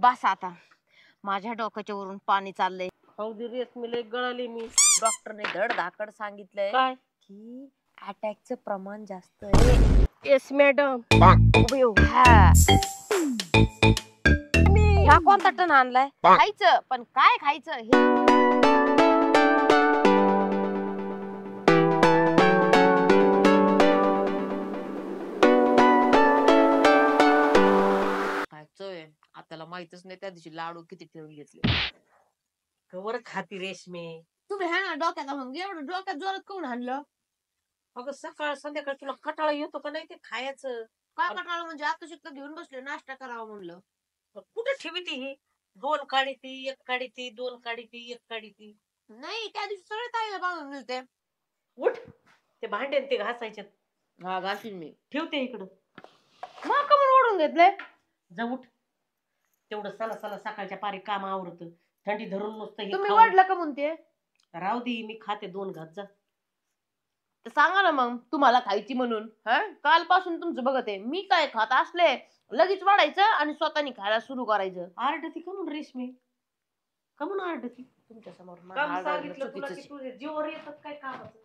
बस आता माझ्या डोक्याच्या वरून पाणी चाललंय. हौदी रेशमी लय गळाली मी. डॉक्टरने धड धाकड सांगितलंय काय की अटॅकचं प्रमाण जास्त आहे. Yes madam. ह्या कोणता टन आणलाय? खायचं पण काय खायचं हे खायचंय. आताला माहितच नाही त्या दिवशी लाडू किती ठेवून घेतले. कवर खाती रेशमी. तुम्ही हा ना डोक्यात मग एवढं डोक्यात जोरात कोण आणलं? अगं सकाळ संध्याकाळ तुला कटाळा येतो का नाही ते खायचं? काय कटाळ म्हणजे आता शिकत घेऊन बसले नाश्ता करावा म्हणलं. कुठे ठेवी ती ही? 2 काढी ती 1 काढी ती 2 काढी ती 1 काढी ती. नाही त्या दिवशी सगळे ताईला बांधून मिळते. उठ ते भांडे ते घासायचे. हा घासीन मी. ठेवते इकडं. मग कमर ओढून घेतले. जा उठ. तेवढं सला सकाळच्या पारी काम आवरत. थंडी धरून नुसतं हे तुम्ही खाऊन. वाढलं का म्हणते? राहू दे मी खाते 2 घास जा. तर सांगा ना मग तुम्हाला खायची म्हणून. हा कालपासून तुमचं बघत आहे. मी काय खात असले लगेच वाढायचं आणि स्वतःनी खायला सुरू करायचं. आरडती का म्हणून रेशमी? का म्हणून आरडती? तुमच्या समोर काम सांगितलं तुला की तुझे जीवावर येतात काय कामाचं?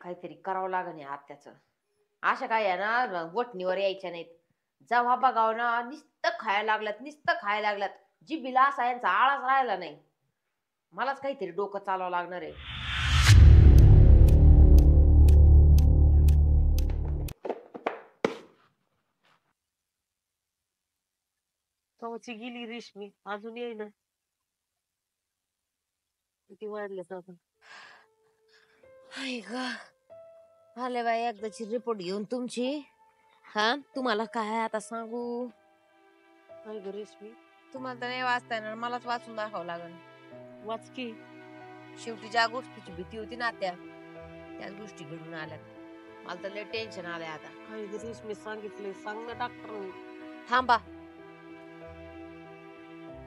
काहीतरी करावं लागेल आत्याचं. अशा काय आहे ना वटणीवर यायच्या नाहीत. जेव्हा बघाव ना नुसतं खायला लागल्यात जिभीला असा यांचा आळाच राहिला नाही. मलाच काहीतरी डोकं चालवावं लागणार आहे. कवची गेली रेशमी अजून येईना. किती वाढल्यात आता? हाय ग आले बाई एकदाची रिपोर्ट घेऊन तुमची. हा तुम्हाला काय आता सांगू? काय ग रेशमी? तुम्हाला तर नाही वाचता येणार मलाच वाचून दाखवावं लागेल. वाच की. शेवटी ज्या गोष्टीची भीती होती ना त्याच गोष्टी घडून आल्यात. मला तर लय टेन्शन आलंय आता. काय ग रेशमी सांगितलंय सांग ना डॉक्टरने. थांबा.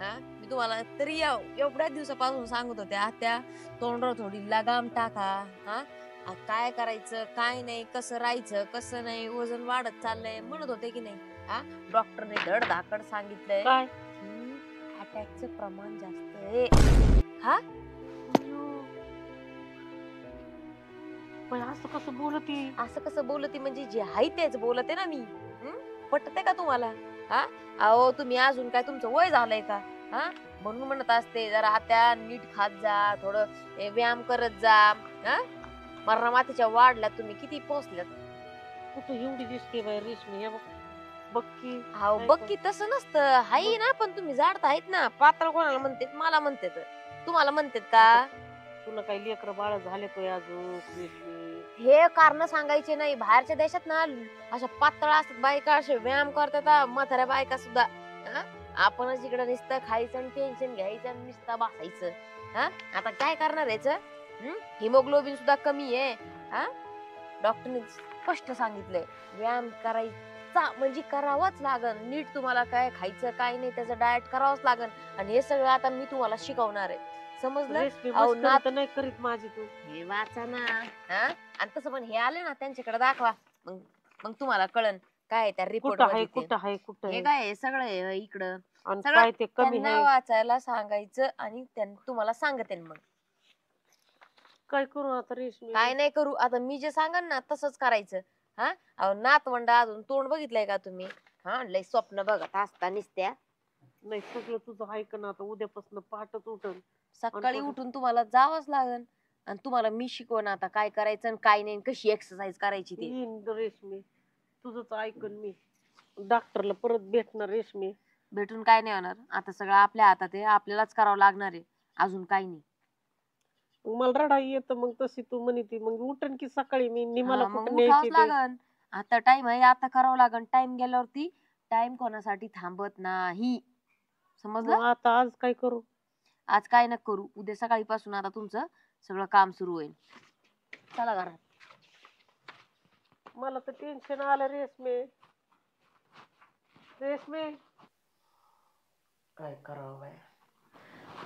हा मी तुम्हाला तरी एवढ्या दिवसापासून सांगत होते आत्या तोंडावर थोडी लगाम टाका. हा काय करायचं काय नाही कसं राहायचं कसं नाही वजन वाढत चाललंय म्हणत होते की नाही. हा डॉक्टरने धड धाकड सांगितलंय काय की अटॅकचं प्रमाण जास्त आहे. हा असं कसं बोलती म्हणजे जे आहे तेच बोलते ना मी. पटते का तुम्हाला? हा अहो तुम्ही अजून काय तुमचं वय झालंय का? हा म्हणून म्हणत असते जरा आत्या नीट खात जा थोडं व्यायाम करत जा. हा मरणा मातीच्या वाढल्या तुम्ही किती पोचल्यात. कुठं एवढी दिसते बाई रेशमी? बघ की. अहो बघ की तसं नसतं हाय ना पण तुम्ही जाडत आहेत ना. पातळ कोणाला म्हणतात मला म्हणतात तुम्हाला म्हणतात का? तुला काही लेकरं बाळ झाले तो अजून रेशमी? हे कारण सांगायचे नाही. बाहेरच्या देशात ना अशा पातळ असतात बायका असे व्यायाम करतात म्हाताऱ्या बायका सुद्धा. आपणच इकडे नुसतं खायचं आणि टेन्शन घ्यायचं आणि नुसतं बसायचं. हा आता काय करणार याचं? हिमोग्लोबिन सुद्धा कमी आहे. हा डॉक्टरने स्पष्ट सांगितलंय व्यायाम करायचा म्हणजे करावाच लागल. नीट तुम्हाला काय खायचं काय नाही त्याचं डाएट करावंच लागल. आणि हे सगळं आता मी तुम्हाला शिकवणार आहे. समजलं? नाही करीत माझी तू हे वाचा ना. आणि तसं पण हे आले ना त्यांच्याकडे दाखवा मग तुम्हाला कळन काय त्या रिपोर्ट मध्ये. कुठं हे काय सगळं इकडं काय ते कमी त्यांना वाचायला सांगायचं आणि तुम्हाला सांगते मग काय करू आता रेशमी? काय नाही करू आता मी जे सांगन ना तसंच करायचं. हा अहो नातवंड अजून तोंड बघितलंय का तुम्ही? हा लय स्वप्न बघत असता निसत्या. नाही सगळं तुझं ऐक ना आता उद्यापासून पहाटच उठन. सकाळी उठून तुम्हाला जावंच लागेल आणि तुम्हाला मी शिकवण आता काय करायचं आणि काय नाही कशी एक्सरसाइज करायची ती. रेशमी तुझंच ऐकन मी. डॉक्टरला परत भेटणार रेशमी. भेटून काय नाही होणार आता सगळं आपल्या हातात आहे. आपल्यालाच करावं लागणार आहे अजून काही नाही. मला रडाई येतं मग तशी तू म्हणती मग उठन की सकाळी मी निमाला मग कुठं उठावंच न्यायची लागन. आता टाइम आहे आता करावं लागन. टाइम गेल्यावरती टाइम कोणासाठी थांबत नाही. समजलं? आता आज काय करू? आज काय न करू उद्या सकाळी पासून आता तुमचं सगळं काम सुरू होईल. चला घरात. मला तर टेन्शन आलं रेशमी. काय करावं बाय?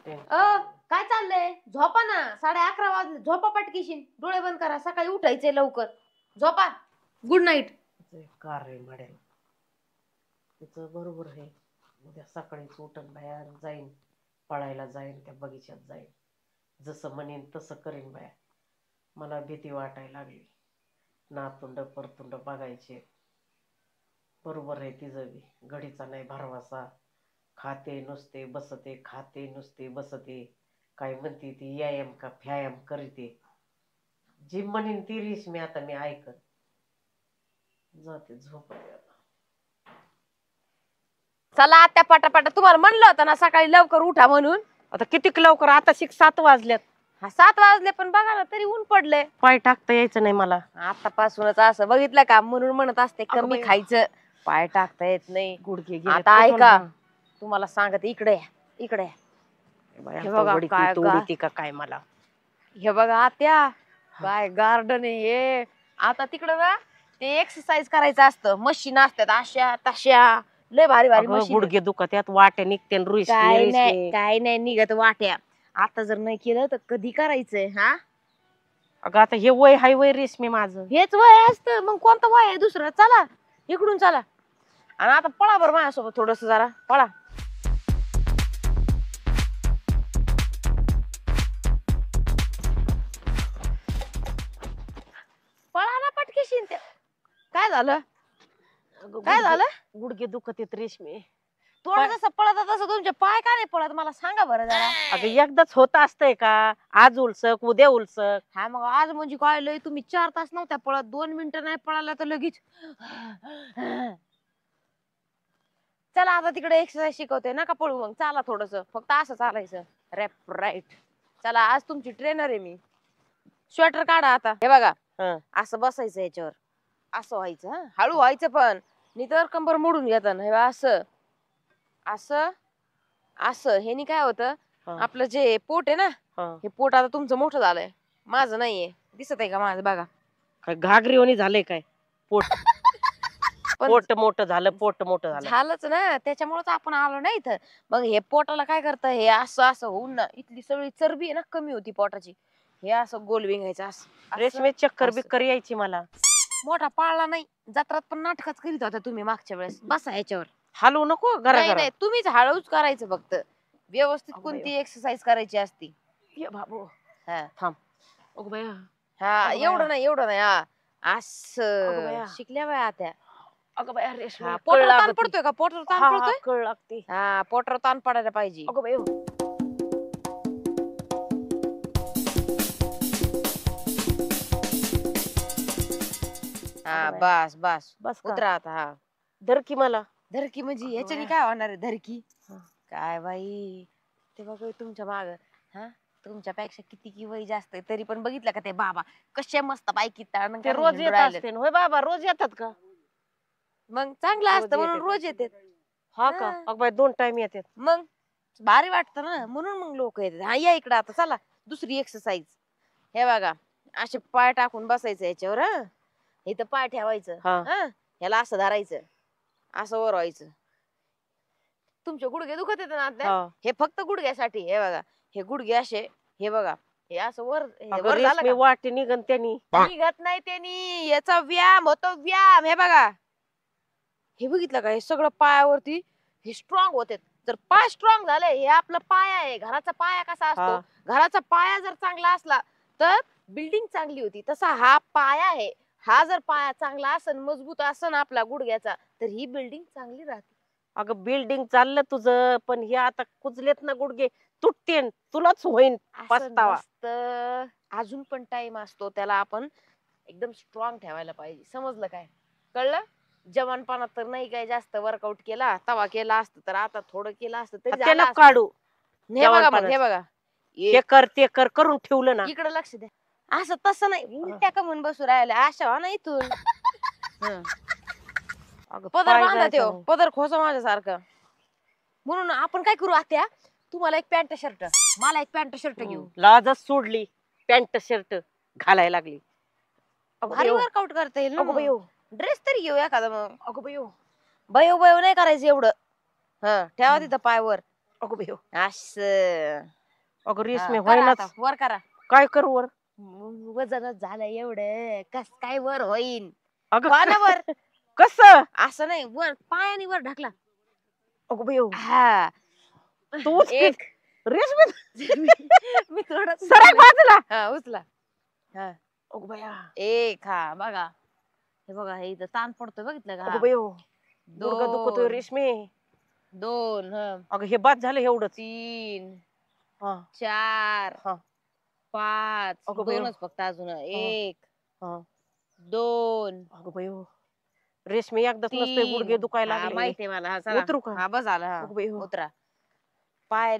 काय चाललंय? झोपा ना, 11:30 वाजले. झोपा पटकीशी, डोळे बंद करा, सकाळी उठायचंय लवकर. झोपा. Good night. कार रे मडेल तिचं बरोबर आहे. उद्या सकाळीच उठून बाहेर जाईन, पळायला जाईन, त्या बगीच्यात जाईन, जसं म्हणेन तसं करीन बाया. मला भीती वाटायला लागली. नातुंड परतुंड बघायचे. बरोबर आहे तिचं बी. घडीचा नाही भरवसा. खाते नुसते बसते, खाते नुसते बसते. काय म्हणते ती व्यायाम का व्यायाम करते. जी म्हणेन ती रेशमी आता मी ऐकत जाते झोपायला. चला आत्या पटापटा, तुम्हाला म्हणलं होतं ना सकाळी लवकर उठा म्हणून. आता किती लवकर, आता 7 वाजल्यात. 7 वाजले पण बघा ना तरी ऊन पडलंय. पाय टाकता यायचं नाही मला. आतापासूनच असं बघितलं का, म्हणून म्हणत असते अगं कमी बाई. खायचं, पाय टाकता येत नाही. गुडघे गेले आता तुटून. ऐका, तुम्हाला सांगते, इकडे या, इकडे या. बाया, हे बघा तोडीती, काय तोडीती का काय मला. हे बघा आत्या, काय गार्डन आहे हे. आता तिकडं ना ते एक्सरसाइज करायचं असतं, मशीन असतात अशा तशा, लय भारी भारी अगं, मशीन. गुडघे दुखत्यात, वाट्या निघते काय नाही निघत वाट्या. आता जर नाही केलं तर कधी करायचंय हा? अगं आता हे वय हाय वय रेशमी माझं. हेच वय असतं, मग कोणतं वय आहे दुसरं? चला इकडून चला. आणि आता पळा बरं माझ्यासोबत थोडस, जरा पळा. पळा ना पटकेशीन. काय झालं? काय झालं? गुडघे दुखत आहेत रेशमी. थोडं जसं पळत तसं तुमचे पाय का नाही पळत, मला सांगा बरं जरा. अगं एकदाच होत असतंय का? आज उलसक उद्या उलसक. हा मग आज म्हणजे काय लय, तुम्ही 4 तास नव्हत्या पळत, 2 मिनिटं नाही पळाला तर लगेच. चला आता तिकडे एक्सरसाइज शिकवते, नका पळू मग, चला थोडस फक्त असं चालायचं, लेफ्ट राईट. चला आज तुमची ट्रेनर आहे मी. स्वेटर काढा आता. हे बघा, असं बसायचं याच्यावर, असं व्हायचं. हा हळू व्हायचं, पण नितर कंबर मोडून घेताना. हे असं असं असं. हे काय होतं, आपलं जे पोट आहे ना, हे पोट आता तुमचं मोठं झालंय, माझं नाहीये. दिसत आहे का माझं? बघा काय घागरीवाणी झालंय काय पोट. पोट मोठं झालं, पोट मोठं झालं. झालंच ना, त्याच्यामुळेच आपण आलो ना इथं. मग हे पोटाला काय करतं, हे असं असं होऊन ना, इथली सगळी चरबी आहे ना कमी होती पोटाची. हे असं गोल विंगायचं असं. रेशमी चक्कर बिक्कर यायची मला. मोठा पाळला नाही, जत्रात पण नाटकच करीत होता तुम्ही मागच्या वेळेस. बसा याच्यावर, हलवू नको घरा नाही घरा. नाही, तुम्हीच हळूच करायचं फक्त. व्यवस्थित कोणती एक्सरसाइज करायची असती. ये बाबू, हा थांब. अगं बाया, हा, अगं बाया. एवढं नाही, एवढं नाही. हा अगं असं बाया. शिकल्या बाया त्या. अगं बाया रेशमी, कळ पोटावर ताण लागती. पडतोय का? पोटावर ताण हा, हा, पडतोय. कळ लागते. हा, पोटावर ताण पडायला पाहिजे. अगं बाई. हा बस बस, बस का? उतरा आता. हा धर की मला. धरकी म्हणजे याच्याने बाया. काय होणार आहे धरकी? हा. काय बाई, ते बघ तुमच्या माग, हा तुमच्यापेक्षा किती की वय जास्त आहे, तरी पण बघितलं का ते बाबा कशा मस्त बायकी ताण ते रोज येत असते होय बाबा, रोज येतात का? मग चांगलं रोज असतं म्हणून येतात. रोज येते. हा का? हा. अगं बाई 2 टाइम येतात. मग भारी वाटतं ना, म्हणून मग लोक येतात. हा या इकडं आता, चला दुसरी एक्सरसाइज. हे बघा, असे पाय टाकून बसायचं याच्यावर. हा इथं पाय ठेवायचं, हा. हा ह्याला असं धरायचं, असं वर व्हायचं. तुमचे गुडघे दुखत येत ना आता? हा. हे फक्त गुडघ्यासाठी. हे बघा, हे गुडघे असे, हे बघा, हे असं वर, हे अगं वर झालं रेशमी का? वाटी निघन त्यांनी. निघत नाही त्यांनी, याचा व्यायाम होतो, व्यायाम. हे बघा, हे बघितलं का, हे सगळं पायावरती हे स्ट्रॉंग होते. जर पाय स्ट्रॉंग झाले, हे आपलं पाया आहे, घराचा पाया कसा असतो, हा. घराचा पाया जर चांगला असला तर बिल्डिंग चांगली होती. तसा हा पाया आहे. हा जर पाया चांगला असन, मजबूत असन आपला गुडघ्याचा, तर ही बिल्डिंग चांगली राहते. अगं बिल्डिंग चाललं तुझं, पण हे आता कुजलेत ना गुडघे, तुटतेन, तुलाच होईन असं पस्तावा. नसतं. अजून पण टाइम असतो, त्याला आपण एकदम स्ट्रॉंग ठेवायला पाहिजे. समजलं काय? कळलं? जवानपणात तर नाही काय जास्त वर्कआउट केला, तवा केला असतं, तर आता थोडं केलं असतं तरी त्याला झालं असतं. काढू. हे बघा मग, हे बघा, हे कर ते कर करून ठेवलं ना. इकडे लक्ष द्या. असं तसं नाही, उलट्या का म्हणून बसू राहिल्या अशा हो ना इथून. अगं पदर पाय बांधा जायचं त्यो, नाही. पदर खोसा माझ्यासारखं. म्हणून आपण काय करू आत्या, तुम्हाला एक पॅन्ट शर्ट, मला एक पॅन्ट शर्ट घेऊ. लाजच सोडली, पॅन्ट शर्ट घालायला लागली. भारी वर्कआउट करता येईल अगं बाई, ना. ड्रेस तरी घेऊ एखादा मग. अगं बाई, बयो बयो नाही करायचं एवढं. हा ठेवा तिथं पायवर. अगं बाई, असं अगं रेशमी हा, करा व्हायनाच. आता, वर करा. काय करू वर? वजनच झालं एवढं, कस काय वर होईन? अगं वर कस? असं नाही, वर पायाने वर ढकला. अगं बाई हा तू उचलीस. एक रेशमी मी थोडं सरक बाजूला. हा उचला. हा अगं बाया. एक, हा बघा, हे बघा, हे इथं ताण पडतोय, बघितलं का? अगं बाई गुडघा दुखतोय दोन, रेशमी. 2, अगं हे बाद झालं एवढंच. 3, हा 4, हा 5, अगं बाई. 2च फक्त अजून. हा 1, हा 2, अगं बाई रेशमी एकदाच नसतोय 3, गुडघे दुखायला हा लागले. माहितीये मला. हा चला, उतरू का? हा बस झालं. हा अगं बाई उतरा. पाय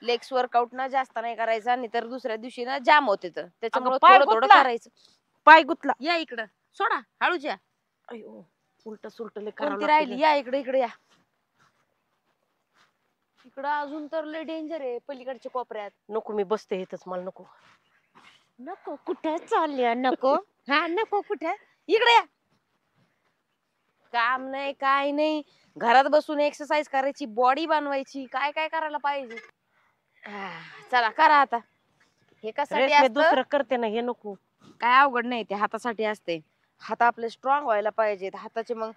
लेग्स वर्कआउट ना जास्त नाही करायचा, नाही तर दुसऱ्या दिवशी ना जाम होते, तर त्याच्यामुळे पाय थोडं थोडं गुतला. करायचं. पाय गुतला. या इकडं, सोडा हळूच या. अयो उलट सुलट लय करावं कोणती लागतं राहिली? गं. या इकडे, इकडे या. इकडं अजून तर लय डेंजर आहे, पलीकडच्या कोपऱ्यात. नको मी बसते इथंच, मला नको. नको कुठे चालल्या? नको हा नको कुठे? इकडे या. काम नाही, काय नाही, घरात बसून एक्सरसाइज करायची, बॉडी बनवायची, काय काय करायला पाहिजे. चला करा आता. हे कशासाठी रेशमी असतं? दुसरं करते ना, हे नको. काय अवघड नाही, ते हातासाठी असते. हात आपले स्ट्रॉंग व्हायला पाहिजेत. हाताचे मग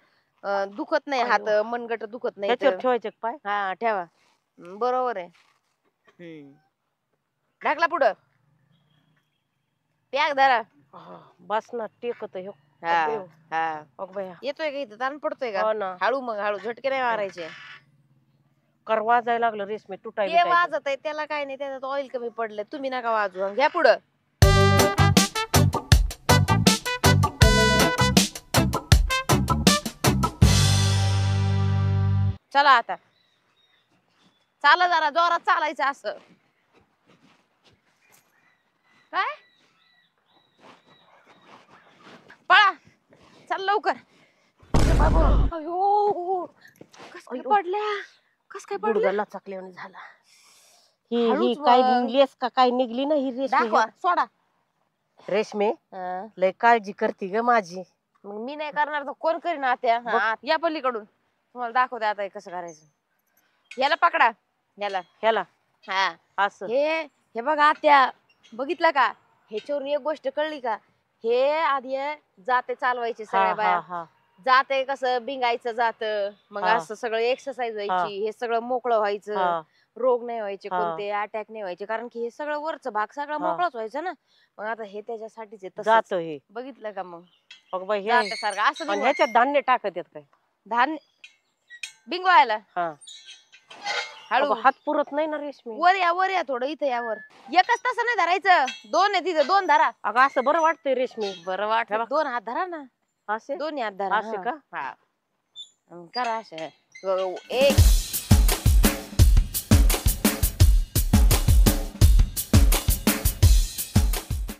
दुखत नाही, हात अयो. मनगट दुखत नाही. ह्याच्यावर ठेवायचे का पाय? हा ठेवा. बरोबर आहे. ढकला पुढं. पॅक धरा. बस ना टेकत हे. हा हा अगं बाया. येतोय का इथं? ताण पडतोय का? हो ना. हळू, मग हळू, झटके नाही मारायचे. कर वाजायला लागलं रेशमी, तुटाय ते बिटायचं. वाजत आहे, त्याला काय नाही, त्याच्यात ऑइल कमी पडलंय. तुम्ही नका वाजवू. घ्या पुढं. चला आता, चाला जरा जोरात चालायचं असं. काय? पळा, चल लवकर. अयो कस काय पडल्या? कस काय पडल्या? गुडघ्याला चकल्याने झाला. ही हळूच काय मग. लेस का काय निघली ना ही रेशमी. दाखवा, सोडा. रेशमी लय काळजी करते ग माझी. मग मी नाही करणार तर कोण करीन आत्या? हा, या पलीकडून, तुम्हाला दाखवते आता हे कसं करायचं. याला पकडा, याला. ह्याला हा असं. हे बघा आत्या, बघितलं का? ह्याच्यावरून एक गोष्ट कळली का? हे आधी जाते चालवायचे सगळ्या हा बाया. हा जाते कसं बिंगायचं जात, मग हा. असं सगळं एक्सरसाइज व्हायची, हे सगळं मोकळं व्हायचं, हा रोग नाही व्हायचे, हा. कोणते अटॅक नाही व्हायचे, कारण की हे सगळं वरचं भाग सगळं हा. मोकळाच व्हायचं ना. मग आता हे त्याच्यासाठीच आहे तसंच. जात हे. बघितलं का? मग अगं बाई हे जात्यासारखं असं आणि बिंगवा. ह्याच्यात धान्य टाकत येत काय? धान्य बिंगवायला. हा हळू. अगं हात पुरत नाही ना रेशमी. वर या, वर या, थोडं इथं यावर. एकच तसं नाही धरायचं, 2 आहे तिथं, 2 धरा. अगं असं बरं वाटतंय रेशमी. बरं वाटलं, 2 हात धरा ना. असे 2 हात धरा. असे का? हा करा असे. 1,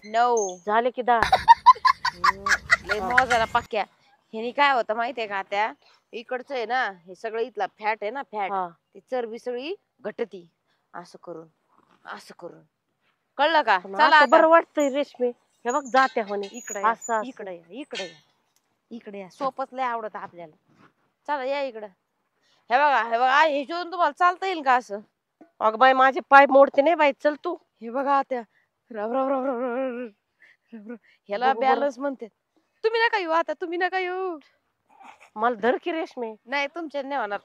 9, झाले की 10. लय मोजायला पक्क्या. ह्यानी काय होतं माहितीये का त्या? इकडचं आहे ना, हे सगळं इथला फॅट आहे ना, फॅट, हा ती चरबी सगळी घटती. असं करून, असं करून, कळलं का? चला असं आता. बरं वाटतंय रेशमी. हे बघ जात्या म्हणे. इकडे असं इकडे इकडे इकडे या. सोपच लय आवडत आपल्याला. चला या इकडं. हे बघा, हे बघा, हे शोधून तुम्हाला चालता येईल का असं? अगं बाई माझे पाय मोडते नाही बाई, चल तू. हे बघा आता, रब रब रब रब रब रब रब. ह्याला बघू बरं. बॅलन्स म्हणते. तुम्ही नका येऊ आता, तुम्ही नका येऊ. मला धर की रेशमी. नाही तुमच्या नाही होणार,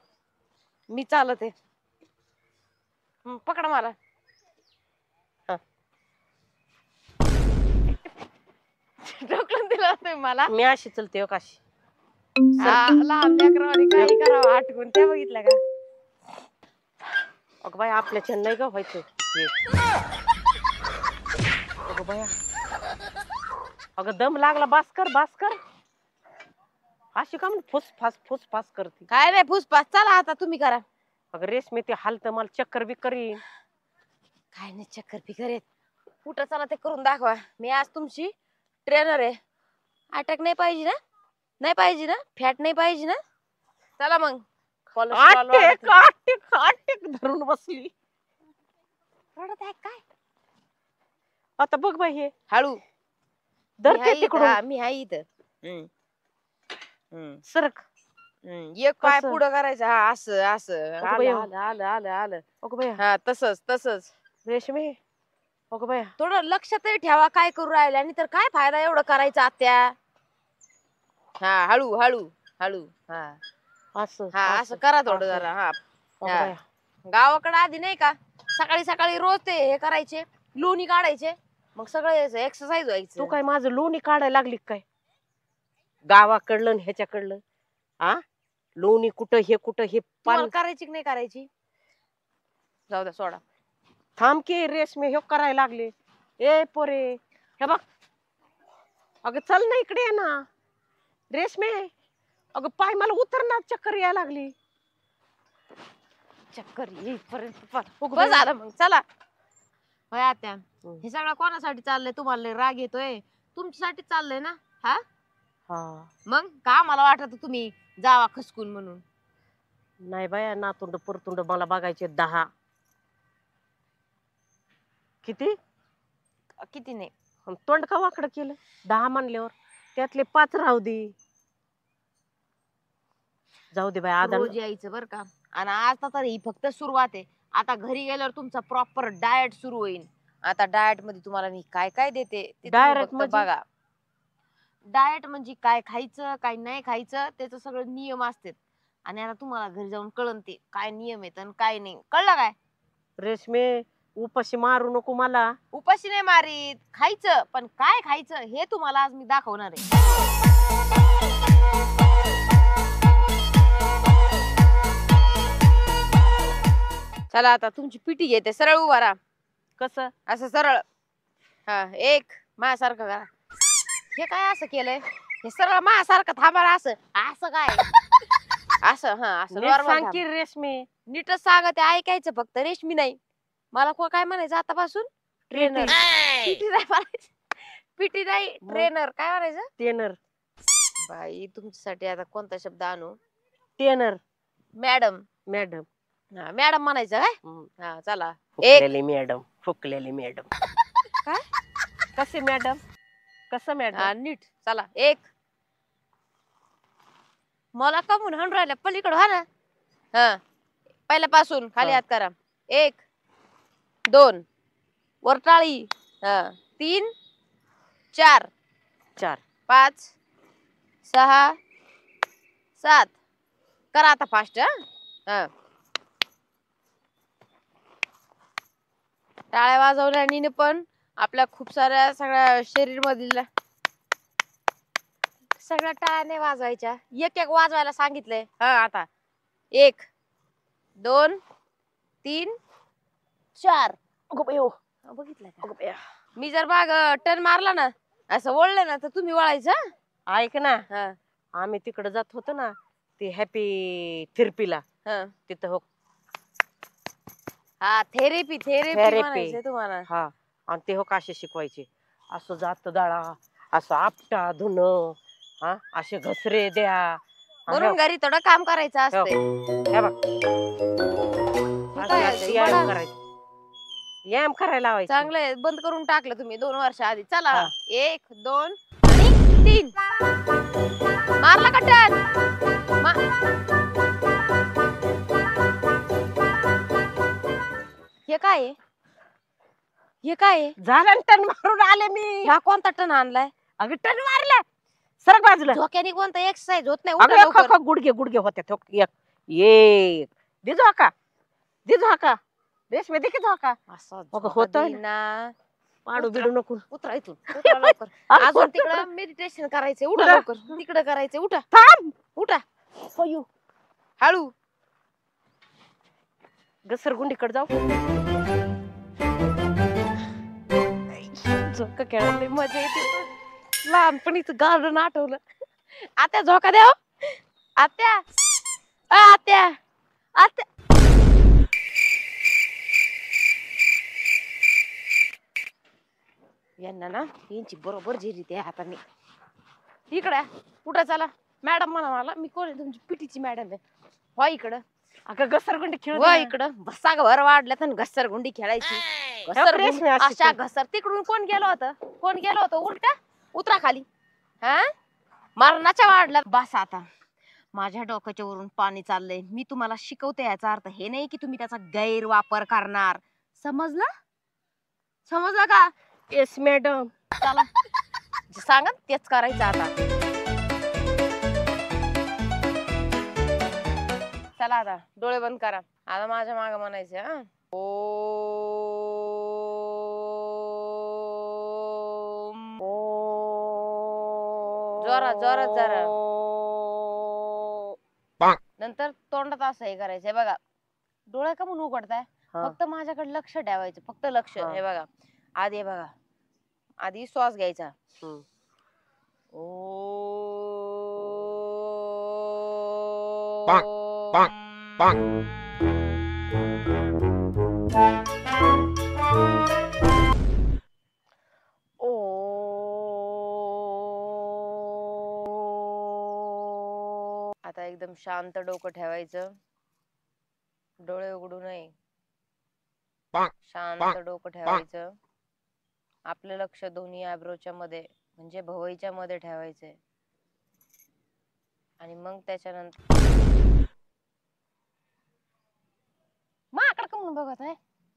मी चालत आहे. पकडा मला. ढकलून दिलं तुम्ही मला. मी अशी चलते काशी. लहान लेकरावानी काही करावं आटकून, त्या बघितलं का? अगं बाई आपल्याच्या नाही का व्हायचं हे. अगं बाया, अगं दम लागला. बास्कर बास्कर अशी का फुस फास करते. काय नाही फुसफास. चला आता तुम्ही करा. अगं रेशमी ते हालत मला चक्कर बिक्कर येईन. काय नाही चक्कर फिकर येत. कुठं चला ते करून दाखवा. मी आज तुमची ट्रेनर आहे. अटॅक नाही पाहिजे ना? नाही पाहिजे ना? फॅट नाही पाहिजे ना? चला मग. कोलेस्ट्रॉल वाढतं. आटेक धरून बसली. रडत आहे काय? आता बघ बाई हे हळू. धरते तिकडून. मी आहे इथं. सरक. एक पाय कसं? पुढं करायचा. हा असं असं. अगं बाई. आलं आलं आलं आलं. अगं बाई हा तसंच तसंच. रेशमी अगं बाया थोडं लक्ष तरी ठेवा काय करू राहिले आणि तर काय फायदा एवढं करायचं आत्या. हा हळू हळू हळू. हा असं हा असं करा थोडं असं. जरा. हा अगं हा. बाया गावाकडे आधी नाही का सकाळी सकाळी रोज ते हे करायचे लोणी काढायचे मग सगळं एक्सरसाइज तू व्हायचं. काय माझं लोणी काढायला लागली काय? गावाकडलं आणि ह्याच्याकडलं हा लोणी कुठं हे कुठं हे तुम्हाला करायची की नाही करायची? जाऊ द्या सोडा. थांब की रेशमी हे करायला लागले. ए पोरे हे बघ अगं चल ना इकडे ये ना रेशमी. अगं पाय मला उतरणार चक्कर यायला लागली. चक्कर येईपर्यंत बस झालं मग चला. होय आत्या हे सगळं कोणासाठी चाललंय? तुम्हाला लय राग येतोय तुमच्यासाठी चाललंय ना. हा हा मग का मला वाटत तुम्ही जावा खसकून म्हणून. नाही बाया नातुंड परतुंड मला बघायचे 10. किती किती नाही अन तोंड का वाकडं केलं? 10 म्हणल्यावर त्यातले 5 राहू दे. जाऊ दे बाय आदन रोज यायचं बरं का. आणि आता तर ही फक्त सुरुवात आहे. आता घरी गेल्यावर तुमचा प्रॉपर डाएट सुरू होईल. आता डाएट मध्ये तुम्हाला मी काय काय देते ते तुम्ही डायरेक्ट फक्त म्हणजे बघा. डाएट म्हणजे काय खायचं काय नाही खायचं त्याचं सगळं नियम असतात. आणि आता तुम्हाला घरी जाऊन कळन ते काय नियम आहेत आणि काय नाही. कळलं काय? रेशमी उपाशी मारू नको मला. उपाशी नाही मारीत खायचं पण काय खायचं हे तुम्हाला आज मी दाखवणार आहे. चला आता तुमची पिटी घेते सरळ उभा राहा. कसं असं सरळ. हा एक माझ्यासारखं करा. हे काय असं केलंय? हे सरळ माझ्यासारखं थांबा असं असं काय असं. हा असं नीट नॉर्मल सांग की रेशमी. नीटच सांगते ऐकायचं फक्त रेशमी नाही. मला काय म्हणायचं आतापासून? ट्रेनर. पिटी नाही म्हणायचं. पिटी नाही ट्रेनर काय म्हणायचं? टेनर बाई तुमच्यासाठी आता कोणता शब्द आणू? टेनर मॅडम. मॅडम. हा मॅडम म्हणायचं काय? हा चला एक फुकलेली मॅडम फुकलेली मॅडम. काय कसे मॅडम कसं मॅडम? हा नीट चला एक. मला का म्हणून हाणून राहिल्या पलीकडे हा ना. हा पहिल्यापासून खाली हात करा. 1 2 वर टाळी. हा 3 4 4 5 6 7 करा आता फास्ट. हा टाळ्या वाजवल्याने पण आपल्या खूप साऱ्या सगळ्या शरीर मधील सगळ्या टाळ्या नाही वाजवायच्या. एक एक वाजवायला सांगितलंय. हा आता 1 2 3 4. अगो बायो बघितलं का? अगो बाया. मी जर बाग टर्न मारला ना असं वळलं ना तर तुम्ही वळायचं. ऐक ना हा आम्ही तिकडे जात होतो ना ते हॅपी थेरपीला हा तिथं हो हा थेरपी थेरपी थेरपी म्हणायचंय तुम्हाला. हा आणि ते हो काशे शिकवायचे असं जात दळा असं आपटा धुणं हा असे घसरे द्या आणि म्हणून घरी थोडं काम करायचं हे असतंय. हे बघ काय असं तुम्हाला व्यायाम करायचं व्यायाम करायला लावायचं. चांगलंय बंद करून टाकलं तुम्ही 2 वर्ष आधी. चला हा. 1 2 आणि 3 मारला का टर्न? हे काय आहे? हे काय आहे? झालं टन मारून आले मी. ह्या कोणता टन आणलाय? अगं टन मारला सरक बाजूला. झोक्याने कोणता एक्सरसाइज होत नाही. अगं उठा लवकर. गुडघे गुडघे होते एक दिजो हाका रेशमी देखील हाका असं अगं झोका होतंय देईन ना. पाडू बिडू नको. उतरा इथून. उतरा लवकर. अजून तिकडं मेडिटेशन करायचंय. उठा उठा. लवकर. तिकडं करायचंय. उठा थांब उठा. अयो हळू. घसरगुंडीकडे जाऊ. झोका खेळायला लय मजा येते. लहानपणीच गार्डन आठवलं. आत्या झोका द्या हो. आत्या आत्या आत्या. यांना ना यांची बरोबर झेरी ते हाताने. इकडे कुठं चला मॅडम म्हणा मला. मी कोण आहे? तुमची पिटीची मॅडम आहे. वा इकडं. अगं घसरगुंडी खेळ वा इकडं. बसा घर वाढल्यात आणि घसरगुंडी खेळायची. घसरगुंडी अशा घसर. तिकडून कोण गेलं होतं? कोण गेलं होतं? उलटा उतरा खाली. हा मरणाच्या वाढला. बस आता माझ्या डोक्याच्या वरून पाणी चाललंय. मी तुम्हाला शिकवते याचा अर्थ हे नाही की तुम्ही त्याचा गैरवापर करणार. समजलं? समजलं का? Yes madam. चला जे सांगा तेच करायचं आता. चला आता डोळे बंद करा. आता माझ्या मागे म्हणायचं हा. जोरात जोरात जरा. नंतर तोंडात असं हे करायचंय बघा. डोळे का म्हणून उघडताय? फक्त माझ्याकडे लक्ष ठेवायचं. फक्त लक्ष. हे बघा आधी बघा. आधी श्वास घ्यायचा. आता एकदम शांत डोकं ठेवायचं. डोळे उघडू नये. शांत डोकं ठेवायचं. आपलं लक्ष दोन्ही आयब्रोच्या मध्ये म्हणजे भवईच्या मध्ये ठेवायचंय. आणि मग त्याच्यानंतर माकडं का म्हणून बघत आहे?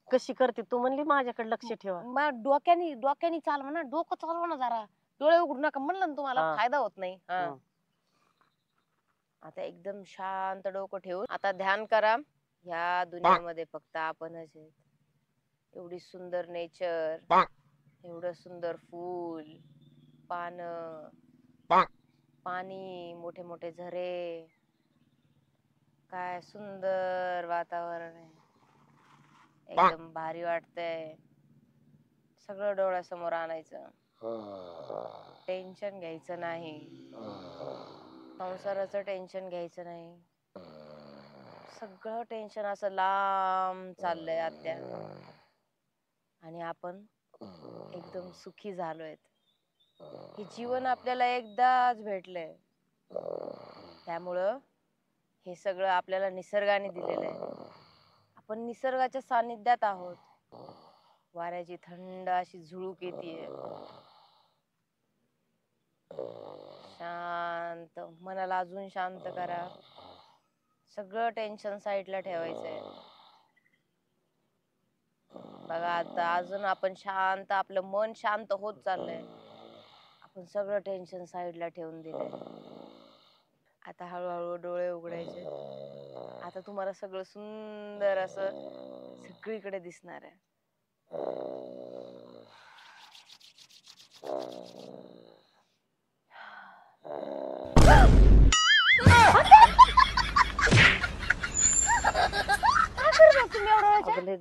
कशी करते तू? म्हणली माझ्याकडे लक्ष ठेवा. डोक्यानी चालवा ना. डोकं चालवा ना जरा. डोळे उघडू नका म्हणलं ना तुम्हाला. फायदा होत नाही. आता एकदम शांत डोकं ठेवून आता ध्यान करा. ह्या दुनियेमध्ये फक्त आपणच आहेत. एवढी सुंदर नेचर, एवढं सुंदर फूल, पानं, पाणी, मोठे मोठे झरे, काय सुंदर वातावरण आहे. एकदम भारी वाटतंय. सगळं डोळ्यासमोर आणायचं. टेन्शन घ्यायचं नाही. संसाराचं टेन्शन घ्यायचं नाही. सगळं टेन्शन असं लांब चाललंय आत्या. आणि आपण एकदम सुखी झालोय. हे जीवन आपल्याला एकदाच भेटलंय. त्यामुळं हे सगळं आपल्याला निसर्गाने दिलेलं आहे. आपण निसर्गाच्या सानिध्यात आहोत. वाऱ्याची थंड अशी झुळूक येतेय. शांत मनाला अजून शांत करा. सगळं टेन्शन साईडला ठेवायचंय. बघा आता अजून आपण शांत, आपलं मन शांत होत चाललंय. आपण सगळं टेन्शन साईडला ठेवून दिलंय. आता हळूहळू डोळे उघडायचे. आता तुम्हाला सगळं सुंदर असं सगळीकडे दिसणार आहे.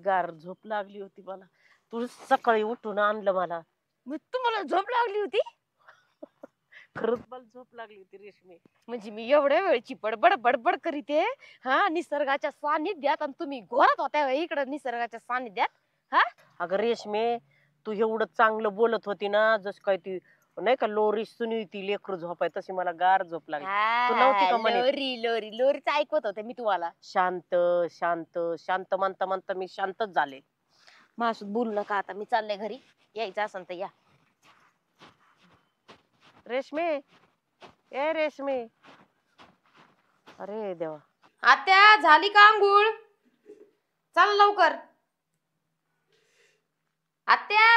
गार झोप लागली होती मला. तू सकाळी उठून आणलं मला. मग तुम्हाला झोप लागली होती? खरंच मला झोप लागली होती रेशमी. म्हणजे मी एवढ्या वेळची बडबड बडबड करीते हा निसर्गाच्या सानिध्यात, आणि तुम्ही घोरात होत्या इकडं निसर्गाच्या सानिध्यात. हा अगं रेशमी, तू एवढं चांगलं बोलत होती ना, जस काय ती नाही का लोरी सुनी ती लेकरू झोपाय, तशी मला गार झोप लागली. तू नव्हती का म्हणे? लोरी लोरी लोरीच ऐकवत होते मी तुम्हाला. शांत शांत शांत म्हणता म्हणता मी शांतच झाले. माझ्यासोबत बोलू नका आता. मी चालले घरी. यायचं असेल तर या. रेशमी, ए रेशमी. अरे देवा. आत्या झाली का अंघोळ? चल लवकर. आत्या.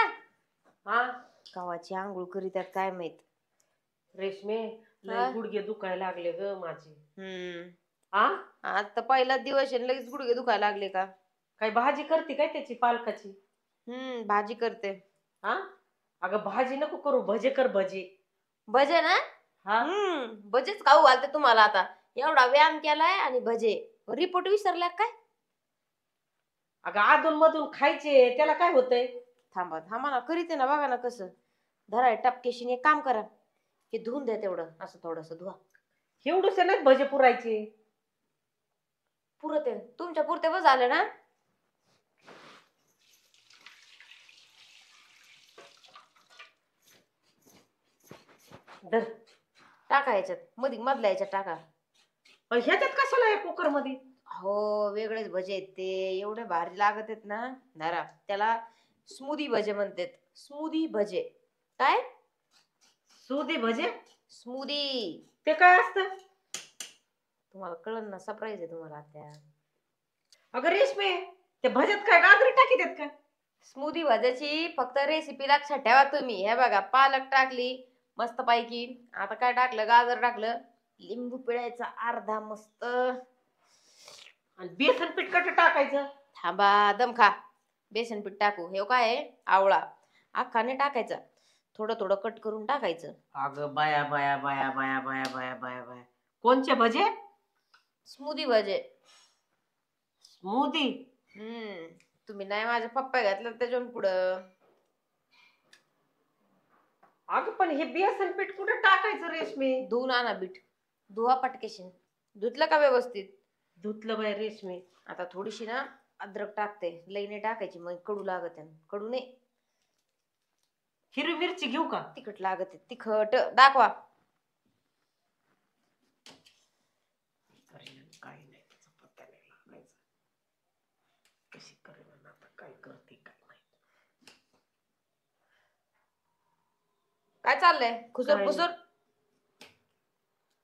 हा गावाची आंघोळ करीतात काय माहित. रेशमी, लय गुडघे दुखायला लागले ग माझे. आता पहिला दिवस आहे, लगेच गुडघे दुखायला लागले का? काय भाजी करते काय त्याची पालकाची? भाजी करते. अगं भाजी नको करू, भजे कर. भजे भजे ना? भजेच खाऊ घालते तुम्हाला आता. एवढा व्यायाम केलाय आणि भजे. रिपोर्ट विसरल्या काय? अगं अधून मधून खायचे, त्याला काय होतंय? थांबा थांबा ना, करीते ना. बघा ना कसं धराय टपकेशीने. एक काम करा, हे धुवून द्या तेवढं. असं थोडस धुवा. एवढंच नाही भजे पुरायचे. पुरते तुमच्या पुरते बस झाले ना. टाका ह्याच्यात, मधल्या ह्याच्यात टाका. ह्याच्यात कशाला आहे कुकर मध्ये? हो वेगळेच भजे आहेत ते. एवढे भारी लागत आहेत ना. धरा. त्याला स्मूदी भजे म्हणतात. स्मूदी भजे. काय? सुदी भजे? स्मूदी. ते काय असतं? तुम्हाला कळलं ना. सरप्राईज आहे तुम्हाला त्या. अगं रेशमी, ते भज्यात काय गाजर टाकी देत का? स्मूदी भाज्याची फक्त रेसिपी लक्षात ठेवा तुम्ही. हे बघा, पालक टाकली मस्त पैकी. आता काय टाकलं, गाजर टाकलं, लिंबू पिळायचा अर्धा मस्त. आणि बेसन पीठ कसं टाकायचं? थांबा, दम खा. बेसन पीठ टाकू. हे काय आहे, आवळा अख्खाने टाकायचा, थोडं थोडं कट करून टाकायचं. अगं बाया बाया बाया बाया बाया बाया बाया बाया, कोणचे भजे? स्मूदी भजे. स्मूदी? तुम्ही नाही माझ्या पप्पा घातलं त्याच्यावर पुढं. अगं पण हे बेसन पीठ कुठे टाकायचं रेशमी? धुवून आणा बीट, धुवा पटकेशन. धुतलं का व्यवस्थित? धुतलं बाय रेशमी. आता थोडीशी ना अद्रक टाकते, लई नाही टाकायची मग कडू लागत आहे. कडू नाही, हिरवी मिरची घेऊ का? तिखट लागत आहे. तिखट दाखवा. काय नाही, त्याचा पत्ता नाही लागायचा. कशी करेल आता, काय करते काय नाही. काय चाललंय, खुसर काय खुसर?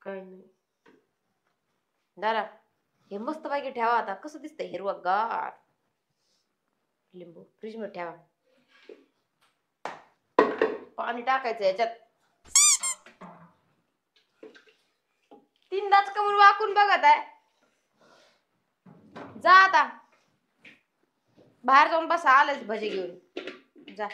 काय नाही. दारा हे मस्त पैकी ठेवा. आता कसं दिसतंय, हिरवगार. लिंबू फ्रीज मध्ये ठेवा. पाणी टाकायचं याच्यात. तीनदाच कमून वाकून बघत आहे. जा आता बाहेर जाऊन बसा, आलेच भजी घेऊन जा.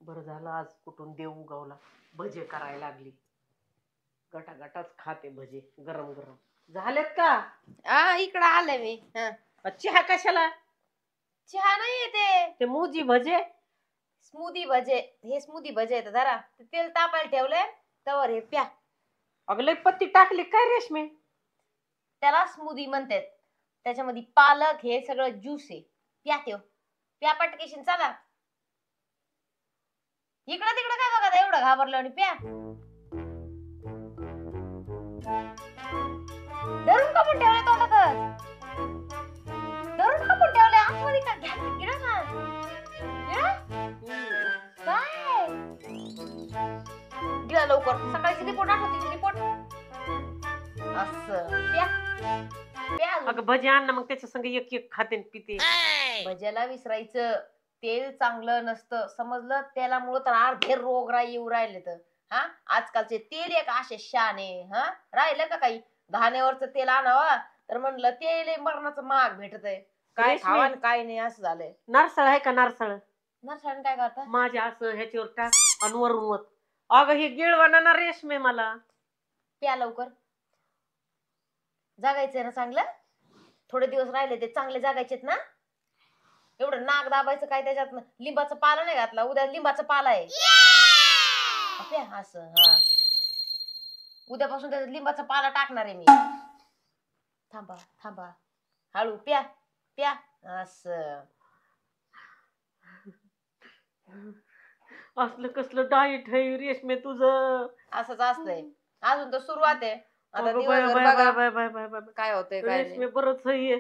बरं झालं आज कुठून देव उगवला, भजे करायला लागली. गटा गटाच खाते भजे गरम गरम. झालेत का? इकडं आले मी. चहा कशाला? चहा नाही ते ते मुजी भजे. स्मूदी भजे. हे स्मूदी भजे आहेत. जरा तेल तापायला ठेवलंय तवर हे प्या. अगं लय पत्ती टाकली काय रेशमी? त्याला स्मूदी म्हणतात. त्याच्यामध्ये पालक हे सगळं ज्यूस आहे. प्या त्यो, प्या पटकेशन. चला इकडं तिकडं काय बघा, एवढं घाबरलं आणि प्या. धरून का पण ठेवले तोंडात? धरून का पण ठेवले आतमध्ये? का घ्या गिळा ना, गिळा. काय गिळा लवकर, सकाळची रिपोर्ट आठवते. रिपोर्ट असं प्या प्या. अगं भजे आण ना, मग त्याच्या संग एक एक खाते न पिते. भज्याला विसरायचं, तेल चांगलं नसतं समजलं. तेलामुळे तर अर्धे रोगराई येऊ राहिले. तर हा आजकालचे तेल एक असे शाने राहिलं का काही? घाण्यावरचं तेल आणावा तर म्हणलं तेल मरणाचं महाग भेटत आहे. काय खावा काय नाही असं झालंय. नारसाळ आहे का? नारसाळ नरसाळ्याने काय करता? माझ्या असं ह्याच्यावर टाक आणि वरून वत. अगं हे गिळवाना ना रेशमी मला. प्या लवकर. जागायचंय ना चांगलं. थोडे दिवस राहिले ते चांगले जागायचेत ना. एवढं नाक दाबायचं काय? त्याच्यात लिंबाचा पाला नाही घातला, उद्या लिंबाचा पाला आहे. प्या असं. हा उद्यापासून त्याच्यात लिंबाचा पाला टाकणार आहे मी. थांबा थांबा, हळू प्या प्या असं. असलं कसलं डाएट आहे रेशमी तुझं? असंच असतंय. अजून तर सुरुवात आहे. आता अगं दिवसभर बाय बाय बघा bye bye bye bye bye. काय होतंय काय रेशमी नाही. बरंच आहे.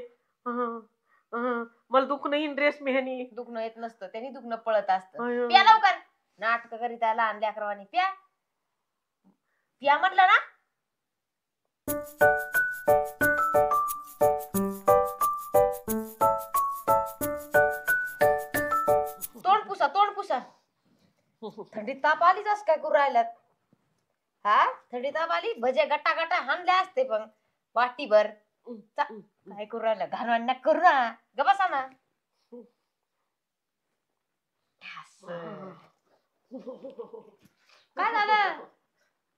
मला दुखणं येईन रेशमी ह्यानी. दुखणं येत नसतं, त्यांनी दुखणं पळत असतं. अय्यो. प्या लवकर. नाटक करीत आहे लहान लेकरावानी. प्या प्या म्हटलं ना. तोंड पुसा, तोंड पुसा. थंडी ताप आलीच असं काय करू राहिल्यात? हा थंडी ताप आली. भजे गट्टा गट्टा हाणले असते पण वाटीभर. काय करू राहिल्या? घाणवाण्या करू ना, ग बसा ना. काय झालं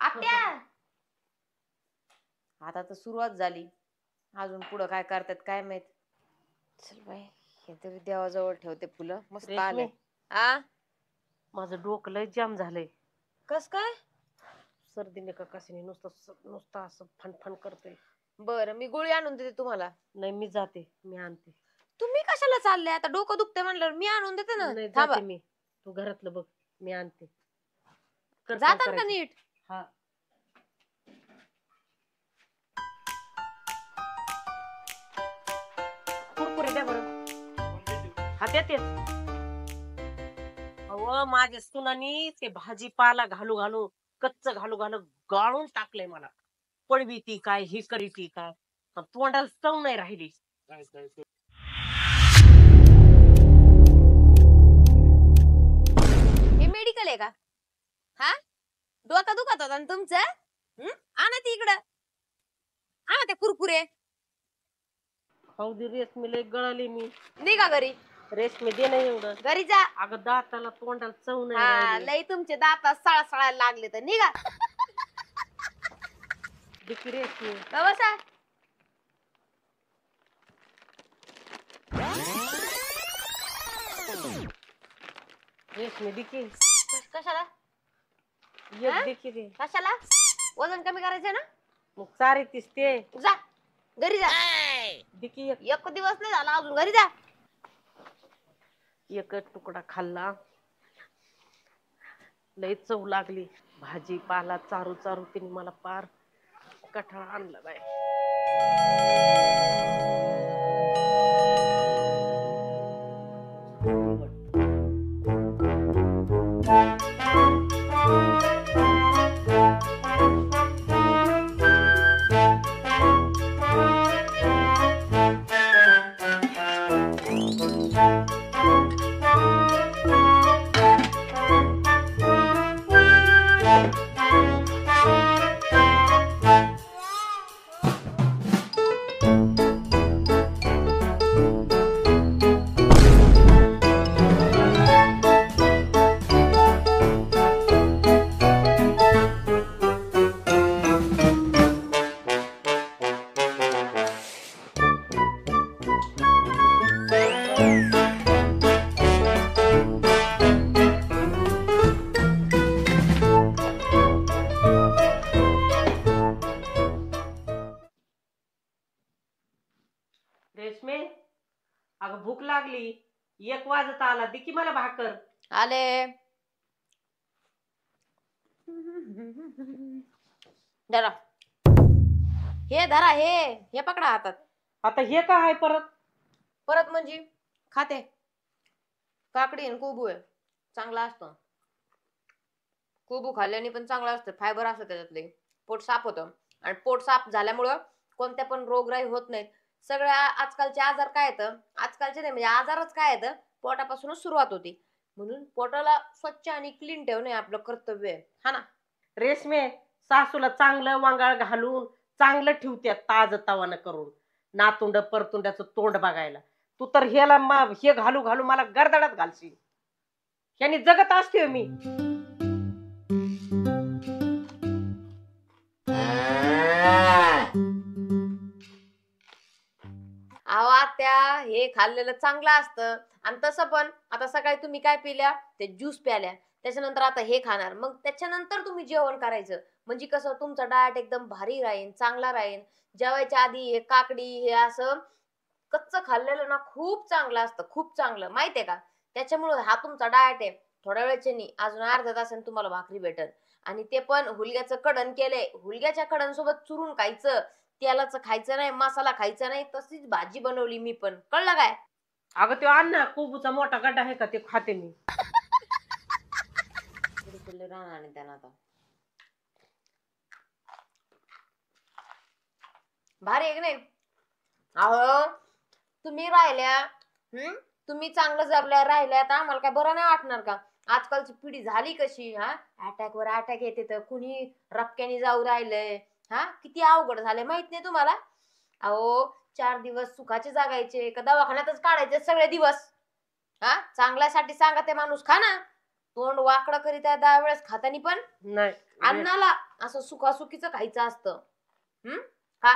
आत्या? आता तर सुरुवात झाली, अजून पुढं काय करतात काय माहित. चल बाई, हे तरी देवाजवळ ठेवते फुलं. मस्त आले. आ माझं डोकं लय जाम झालंय. कस काय? सर्दीने का कशाने नुसतं असं फनफन करतोय. बरं मी गोळी आणून देते तुम्हाला. नाही मी जाते, मी आणते. तुम्ही कशाला चालले? आता डोकं दुखते म्हणल्यावर मी आणून देते ना. नाही थांबा. जाते मी. तू घरातलं बघ, मी आणते. कर काय जातात का करायचं. नीट? हा कुरकुरे द्या बरं. हा देते. अहो माझ्या सुनानी ते भाजीपाला घालू घालू कच्च घालू घालू गाळून टाकलंय मला. पडवी ती काय ही करी ती काय तोंडाला चव नाही राहिली. हे मेडिकल आहे का? हा, डोका दुखत होता ना तुमचं? आणा ती इकडं, आणा ते कुरकुरे. खाऊ दे रेशमी, लय गळाली मी. निघा घरी. रेशमी दे ना एवढं. घरी जा. अगं दाताला तोंडाला चव नाही हा, राहिली. लई तुमचे दात सळसळायला लागले तर निघा. दिकी रेशमी. बसा. रेशमी दिकी. कशाला? एक दिकी रे. कशाला? वजन कमी करायचं ना? मग सारे तीस ते. जा घरी जा. दिकी एक दिवस नाही झाला अजून, घरी जा. एक तुकडा खाल्ला, लय चव लागली. भाजी पाला चारू चारू तिने मला पार कठाळा आणला बाय. रेशमे, अगं भूक लागली. 1 वाजत आला, दे की मला भाकर. आले. धरा, हे धरा, हे पकडा हातात. आता हे काय आहे परत? परत म्हणजे खाते काकडी आणि कोबू आहे, चांगला असतो. कोबू खाल्ल्याने पण चांगलं असतं, फायबर असतं त्याच्यातले. पोट साफ होतं आणि पोट साफ झाल्यामुळं कोणत्या पण रोगराई होत नाहीत. सगळ्या आजकालचे आजार काय येतं, आजकालचे नाही म्हणजे आजारच काय येतं, पोटापासूनच सुरुवात होती. म्हणून पोटाला स्वच्छ आणि क्लीन ठेवणे आपलं कर्तव्य आहे, हा ना. रेशमे, सासूला चांगलं वांगाळ घालून चांगलं ठेवत्यात ताज तवानं करून, नातुंड परतुंड्याचं तोंड बघायला. तू तर ह्याला हे घालू घालू मला गरदडात घालशील. ह्यानी जगत असते मी. अहो आत्या, हे खाल्लेलं चांगलं असतं. आणि तसं पण आता सकाळी तुम्ही काय पिल्या, ते ज्यूस प्याल्या, त्याच्यानंतर आता हे खाणार, मग त्याच्यानंतर तुम्ही जेवण करायचं. म्हणजे कसं तुमचा डाएट एकदम भारी राहील, चांगला राहील. जेवायच्या आधी हे काकडी हे असं कच्च खाल्लेलं ना खूप चांगलं असतं, खूप चांगलं, माहितीये का. त्याच्यामुळे हा तुमचा डाएट आहे. थोड्या वेळचे नाही, अजून अर्ध्या तासाने तुम्हाला भाकरी भेटल. आणि ते पण हुलग्याचं कडण केलंय, हुलग्याच्या कडण सोबत चुरून खायचं. तेलाचं खायचं नाही, मसाला खायचा नाही, तशीच भाजी बनवली मी पण, कळलं काय. अगं तो आण ना, कोबूचा मोठा गड्डा आहे का, ते खाते मी. राहणार नाही त्यांना आता. भारी आहे की नाही. अहो तुम्ही राहिल्या, तुम्ही चांगलं जगल्या राहिल्या, तर आम्हाला काय बरं नाही वाटणार का. आजकालची पिढी झाली कशी, हा अटॅक वर अटॅक येते, तर कुणी रक्क्याने जाऊ राहिलंय. हा किती अवघड झाले माहित नाही तुम्हाला. अहो 4 दिवस सुखाचे जगायचे का दवाखान्यातच काढायचे सगळे दिवस. हा चांगल्यासाठी सांगा ते माणूस खा ना. तोंड वाकडं करीत आहे 10 वेळेस खातानी पण नाही अन्नाला असं सुखासुखीचं खायचं असतं. खा.